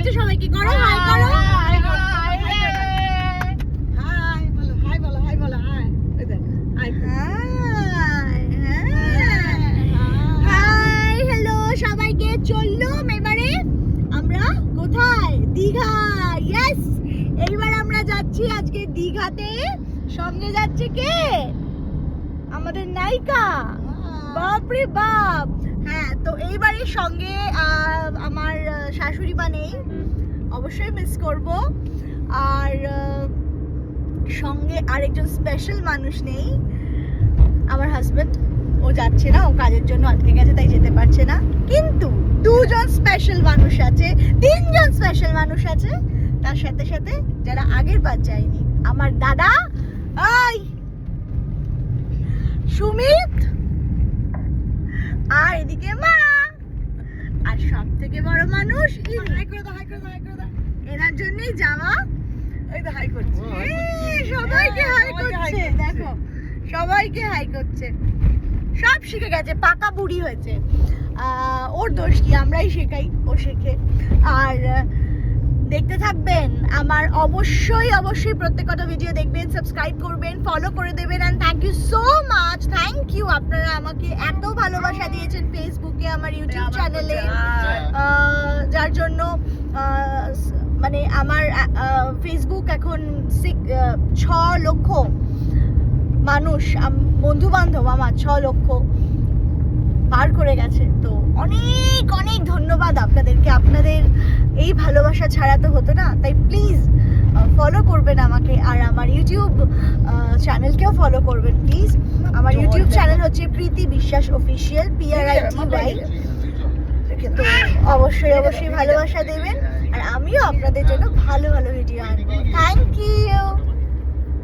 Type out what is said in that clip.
গেছে সবাইকে, করো হাই করো। হাই হ্যালো সবাইকে। চললুম এবারে আমরা কোথায়? দীঘা। ইয়েস, এইবার আমরা যাচ্ছি আজকে দীঘাতে। সঙ্গে যাচ্ছে কে? আমাদের নায়িকা। বাপরে বাপ। হ্যাঁ, তো এইবারের সঙ্গে আমার শাশুড়ি মা নেই, অবশ্যই মিস করব। আর সঙ্গে আরেকজন স্পেশাল মানুষ নেই, আমার হাজবেন্ড। ও যাচ্ছে না, ও কাজের জন্য আটকে গেছে, তাই যেতে পারছে না। কিন্তু দুজন স্পেশাল মানুষ আছে, তিনজন স্পেশাল মানুষ আছে তার সাথে সাথে, যারা আগের বার যায়নি। আমার দাদা সুমিত, আর এদিকে মা, আর সব থেকে বড় মানুষ এনার জন্যই যাওয়া। সবাইকে হাই করছে, দেখো সবাইকে হাই করছে। সব শিখে গেছে, পাকা বুড়ি হয়েছে। ওর দোষ কি, আমরাই শেখাই, ও শেখে। আর দেখতে থাকবেন আমার, অবশ্যই অবশ্যই প্রত্যেকটা ভিডিও দেখবেন, সাবস্ক্রাইব করবেন, ফলো করে দেবেন। And thank you so much, thank you. আপনারা আমাকে এত ভালোবাসা দিয়েছেন ফেসবুকে, আমার ইউটিউব চ্যানেলে, যার জন্য মানে আমার ফেসবুক এখন 6 লক্ষ মানুষ, বন্ধু বান্ধব আমার 6 লক্ষ পার করে গেছে। তো অনেক অনেক ধন্যবাদ আপনাদেরকে, আপনাদের এই ভালোবাসা ছাড়া তো হতো না। তাই প্লিজ ফলো করবেন আমাকে, আর আমার ইউটিউব চ্যানেলকেও ফলো করবেন প্লিজ। আমার ইউটিউব চ্যানেল হচ্ছে প্রীতি বিশ্বাস অফিসিয়াল, PRITY। তো অবশ্যই অবশ্যই ভালোবাসা দেবেন, আর আমিও আপনাদের জন্য ভালো ভালো ভিডিও আনবো।